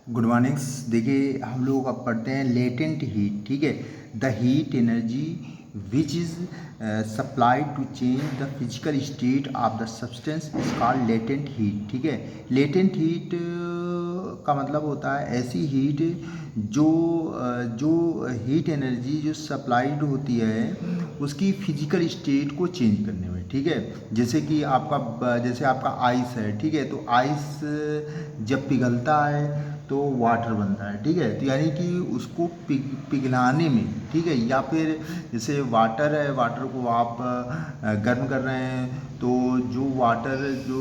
Good mornings. देखिए हम लोग अब पढ़ते हैं लेटेंट हीट। ठीक है, the heat energy which is supplied to change the physical state of the substance is called latent heat. ठीक है, लेटेंट हीट का मतलब होता है ऐसी हीट जो जो हीट एनर्जी जो सप्लाइड होती है उसकी फिजिकल स्टेट को चेंज करने में। ठीक है, जैसे आपका आइस है। ठीक है, तो आइस जब पिघलता है तो वाटर बनता है। ठीक है, तो यानी कि उसको पिघलाने में, ठीक है, या फिर जैसे वाटर है, वाटर को आप गर्म कर रहे हैं तो जो वाटर जो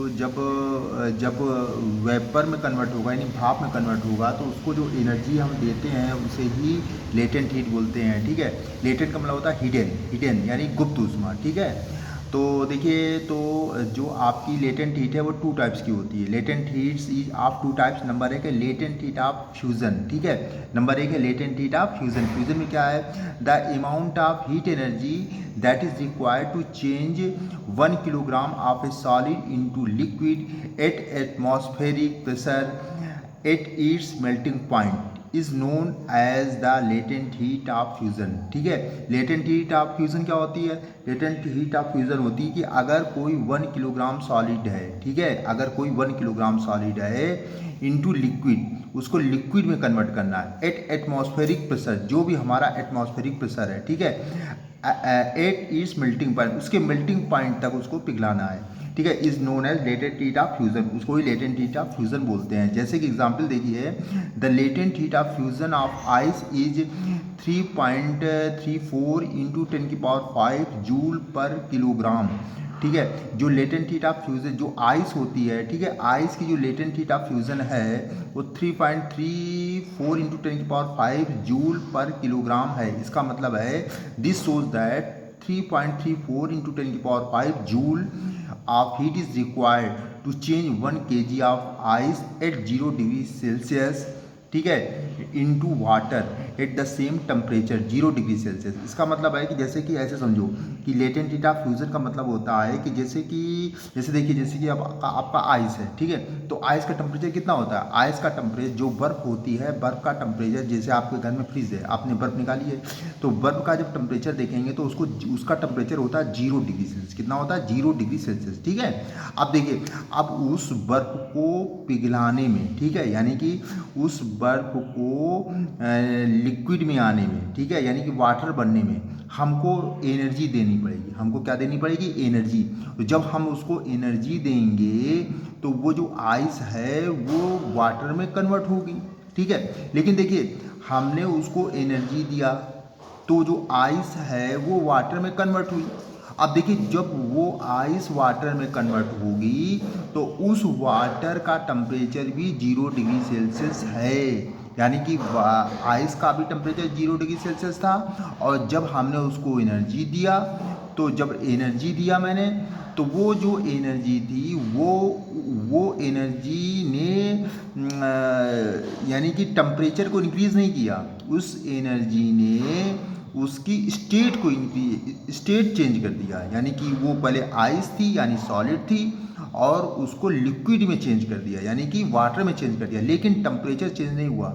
जब वेपर में कन्वर्ट होगा यानी भाप में कन्वर्ट होगा तो उसको जो एनर्जी हम देते हैं उसे ही लेटेंट हीट बोलते हैं। ठीक है, लेटेंट का मतलब होता है हिडन, हिडन यानी गुप्त ऊष्मा। ठीक है, तो देखिए, तो जो आपकी लेटेंट हीट है वो टू टाइप्स की होती है। Latent heats is of two types. Number एक है लेटेंट हीट ऑफ फ्यूजन। ठीक है, नंबर एक है latent heat of fusion. Fusion में क्या है? The amount of heat energy that is required to change 1 kilogram of a solid into liquid at atmospheric pressure at its melting point is known as the latent heat of fusion. ठीक है, latent heat of fusion क्या होती है? Latent heat of fusion होती है कि अगर कोई 1 किलोग्राम सॉलिड है, ठीक है, अगर कोई 1 किलोग्राम सॉलिड है इनटू लिक्विड, उसको लिक्विड में कन्वर्ट करना है एट एटमॉस्फेरिक प्रेशर, जो भी हमारा एटमॉस्फेरिक प्रेशर है, ठीक है, एट इट्स मेल्टिंग पॉइंट, उसके मेल्टिंग पॉइंट तक उसको पिघलाना है। ठीक है, is known as latent heat of fusion, उसको ही लेटेंट हीट ऑफ फ्यूजन बोलते हैं। जैसे कि एग्जांपल देखिए, the latent heat of fusion of ice is 3.34 into 10⁵ joule per kilogram. ठीक है, जो लेटेंट हीट ऑफ फ्यूजन जो आइस होती है, ठीक है, आइस की जो लेटेंट हीट ऑफ फ्यूजन है वो 3.34 इंटू 10⁵ जूल पर किलोग्राम है। इसका मतलब है this shows that 3.34 into 10⁵ joule of heat is required to change 1 kg of ice at 0 degree Celsius, ठीक है, into water at the same temperature 0 degree Celsius. इसका मतलब है कि जैसे कि ऐसे समझो कि लेटेंट हीट ऑफ फ्यूजन का मतलब होता है कि जैसे देखिए, जैसे कि आपका आइस है, ठीक है, तो आइस का टेम्परेचर कितना होता है? आइस का टेम्परेचर, जो बर्फ़ होती है, बर्फ़ का टेम्परेचर, जैसे आपके घर में फ्रिज है, आपने बर्फ़ निकाली है, तो बर्फ़ का जब टेम्परेचर देखेंगे तो उसका टेम्परेचर होता है 0 डिग्री सेल्सियस। कितना होता है? 0 डिग्री सेल्सियस। ठीक है, अब देखिए, अब उस बर्फ़ को पिघलाने में, ठीक है, यानी कि उस बर्फ़ को लिक्विड में आने में, ठीक है, यानी कि वाटर बनने में हमको एनर्जी देनी पड़ेगी। हमको क्या देनी पड़ेगी? एनर्जी। तो जब हम उसको एनर्जी देंगे तो वो जो आइस है वो वाटर में कन्वर्ट होगी। ठीक है, लेकिन देखिए, हमने उसको एनर्जी दिया तो जो आइस है वो वाटर में कन्वर्ट हुई। अब देखिए, जब वो आइस वाटर में कन्वर्ट होगी तो उस वाटर का टेम्परेचर भी 0 डिग्री सेल्सियस है, यानी कि आइस का भी टेम्परेचर 0 डिग्री सेल्सियस था। और जब हमने उसको एनर्जी दिया, तो जब एनर्जी दिया मैंने, तो वो जो एनर्जी थी वो एनर्जी ने यानी कि टेम्परेचर को इंक्रीज़ नहीं किया, उस एनर्जी ने उसकी स्टेट चेंज कर दिया। यानी कि वो पहले आइस थी यानी सॉलिड थी और उसको लिक्विड में चेंज कर दिया, यानी कि वाटर में चेंज कर दिया, लेकिन टेम्परेचर चेंज नहीं हुआ।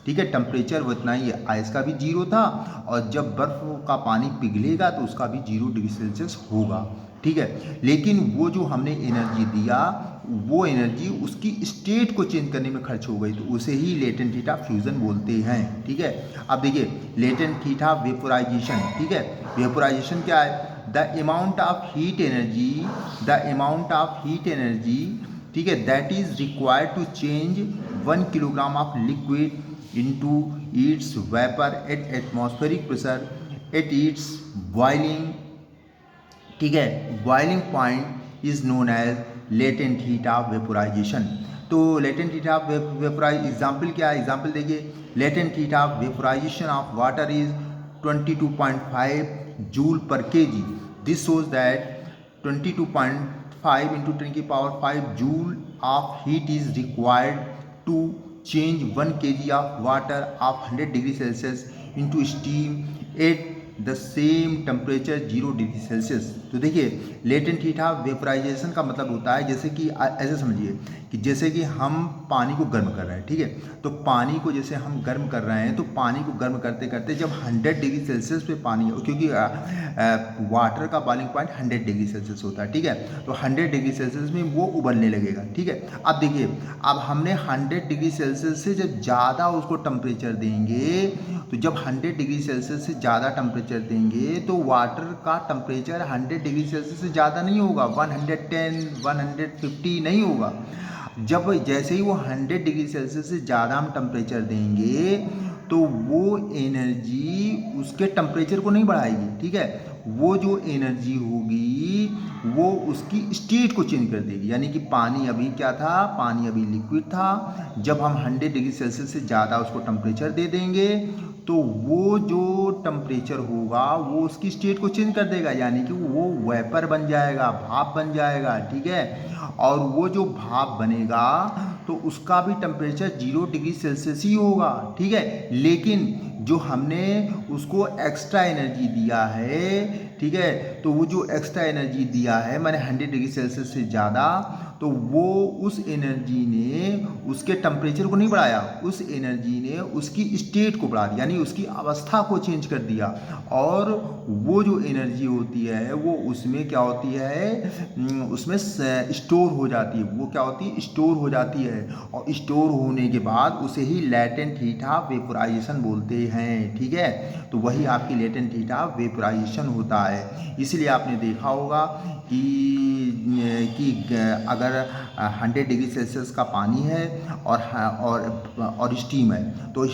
ठीक है, टेम्परेचर वो इतना ही है, आइस का भी 0 था और जब बर्फ़ का पानी पिघलेगा तो उसका भी 0 डिग्री सेल्सियस होगा। ठीक है, लेकिन वो जो हमने एनर्जी दिया वो एनर्जी उसकी स्टेट को चेंज करने में खर्च हो गई, तो उसे ही लेटेंट हीट ऑफ फ्यूजन बोलते हैं। ठीक है, अब देखिए, लेटेंट हीट ऑफ वेपोराइजेशन। ठीक है, वेपोराइजेशन क्या है? The amount of heat energy, the amount of heat energy, ठीक है, that is required to change 1 kilogram of liquid into its vapour at atmospheric pressure at its boiling, ठीक है, boiling point is known as latent heat of vaporisation. तो latent heat of vaporise example क्या है? Example देखिए, latent heat of vaporisation of water is 22.5 joule per KG. This shows that 22.5 into 10⁵ joule of heat is required to change 1 kg of water of 100 degree Celsius into steam at the same temperature 0 degree Celsius. तो देखिए latent heat of vaporisation का मतलब होता है जैसे कि ऐसे समझिए कि जैसे कि हम पानी को गर्म कर रहे हैं, ठीक है, तो पानी को जैसे हम गर्म कर रहे हैं तो पानी को गर्म करते करते जब 100 डिग्री सेल्सियस पे पानी, क्योंकि वाटर का बॉइलिंग पॉइंट 100 डिग्री सेल्सियस होता है, ठीक है, तो 100 डिग्री सेल्सियस में वो उबलने लगेगा, ठीक है। अब देखिए अब हमने 100 डिग्री सेल्सियस से जब ज़्यादा उसको टेम्परेचर देंगे, तो जब 100 डिग्री सेल्सियस से ज़्यादा टेम्परेचर देंगे तो वाटर का टेम्परेचर 100 डिग्री सेल्सियस से ज़्यादा नहीं होगा, 110 150 नहीं होगा। जब जैसे ही वो 100 डिग्री सेल्सियस से ज़्यादा हम टेम्परेचर देंगे तो वो एनर्जी उसके टेम्परेचर को नहीं बढ़ाएगी, ठीक है, वो जो एनर्जी होगी वो उसकी स्टेट को चेंज कर देगी। यानी कि पानी अभी क्या था, पानी अभी लिक्विड था, जब हम 100 डिग्री सेल्सियस से ज़्यादा उसको टेम्परेचर दे देंगे तो वो जो टेम्परेचर होगा वो उसकी स्टेट को चेंज कर देगा, यानी कि वो वेपर बन जाएगा, भाप बन जाएगा, ठीक है। और वो जो भाप बनेगा तो उसका भी टेम्परेचर 0 डिग्री सेल्सियस ही होगा, ठीक है। लेकिन जो हमने उसको एक्स्ट्रा एनर्जी दिया है, ठीक है, तो वो जो एक्स्ट्रा एनर्जी दिया है मैंने 100 डिग्री सेल्सियस से ज़्यादा, तो वो उस एनर्जी ने उसके टेम्परेचर को नहीं बढ़ाया, उस एनर्जी ने उसकी स्टेट को बढ़ा दिया, यानी उसकी अवस्था को चेंज कर दिया। और वो जो एनर्जी होती है वो उसमें क्या होती है, उसमें स्टोर हो जाती है, वो क्या होती है, स्टोर हो जाती है। और स्टोर होने के बाद उसे ही लेटेंट हीट ऑफ वेपोराइजेशन बोलते हैं, ठीक है। तो वही आपकी लेटेंट हीट ऑफ वेपोराइजेशन होता है। इसलिए आपने देखा होगा कि अगर 100 डिग्री सेल्सियस का पानी है और स्टीम है, तो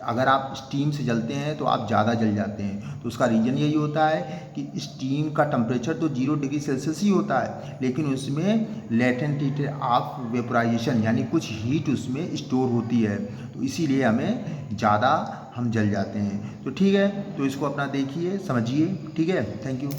अगर आप स्टीम से जलते हैं तो आप ज़्यादा जल जाते हैं। तो उसका रीज़न यही होता है कि स्टीम का टेम्परेचर तो 0 डिग्री सेल्सियस ही होता है, लेकिन उसमें लेटेंट हीट ऑफ वेपोराइजेशन यानी कुछ हीट उसमें स्टोर होती है, तो इसीलिए हमें ज़्यादा हम जल जाते हैं। तो ठीक है, तो इसको अपना देखिए, समझिए, ठीक है। Thank you.